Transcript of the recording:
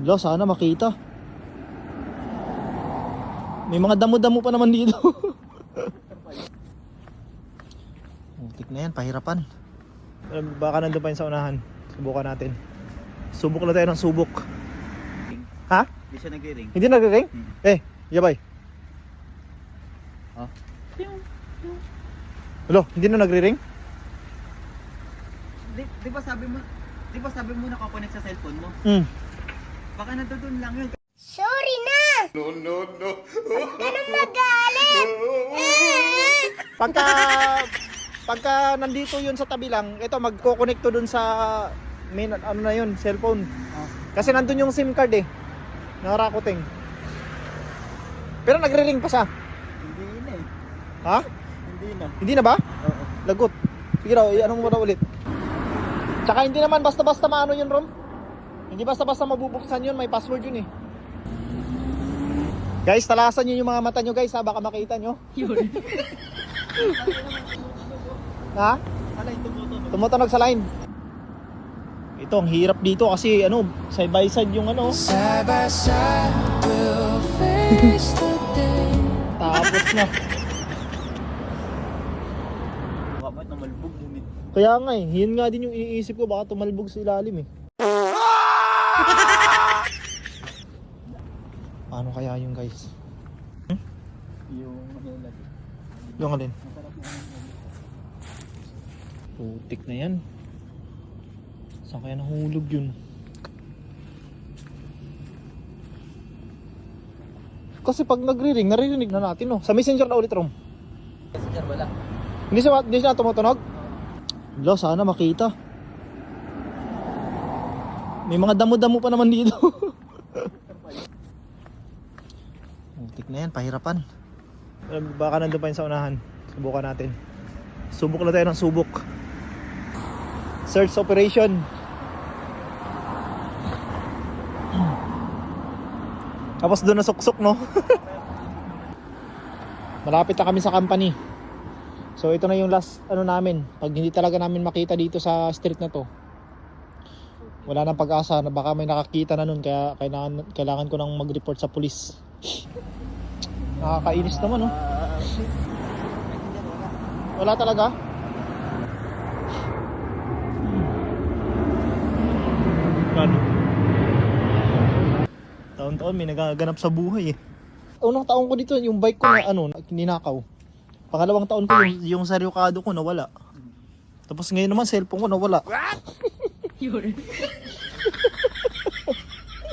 Wala, sana makita. May mga damo-damo pa naman dito. Muntik na yan, pahirapan. Baka nandun pa yun sa unahan. Subukan natin. Subok na tayo ng subok. Ha? Hindi siya nag-ring. Hindi nagre-ring? Yabay. Oh. Hello, hindi na nagre-ring? Di ba sabi mo nakakonect sa cellphone mo? Baka nandoon lang yun. Sorry na! No. Huwag magalit! Pagka nandito yun sa tabi lang, ito magko-connect to dun sa main ano na yun, cellphone. Kasi nandun yung SIM card eh. Na Rakuten. Pero nagre-ring pa siya. Hindi na eh. Ha? Hindi na. Hindi na ba? Oo. Lagot. Sige raw, anong mo na ulit. Tsaka hindi naman basta-basta maano yun, Rom. Hindi basta-basta mabubuksan yun, may password yun eh. Guys, talasan nyo yung mga mata nyo guys ha, baka makita nyo. Ha? Alay, tumutunog. Tumutunog sa line. Ito, ang hirap dito kasi ano, side by side yung ano. Side by side, we'll face the day. Tapos na. Baka ba't namalbog yun eh. Kaya nga eh, yun nga din yung iniisip ko, baka tumalbog sa ilalim eh. Paano kaya yung guys? Yung Yung alin? Putik na yan. Saan kaya nahulog yun? Kasi pag nagre-ring, naririnig na natin no. Sa messenger na ulit, Rom. messenger wala. Hindi siya tumutunog? Wala, sana makita. May mga damo-damo pa naman dito. Muntik na yan, pahirapan. Baka nandun pa yun sa unahan. Subukan natin. Subok na tayo ng subok. Search operation. Tapos doon na suksok no. Malapit na kami sa company. So ito na yung last ano namin. Pag hindi talaga namin makita dito sa street na to, wala nang pag-asa na baka may nakakita na nun. Kaya kailangan ko nang mag-report sa police. Nakakainis naman no. Wala talaga. Ano? Taon-taon may nagaganap sa buhay eh. Unang taon ko dito yung bike ko na ano, ninakaw. Pangalawang taon ko yung saryokado ko nawala. Tapos ngayon naman cellphone ko nawala.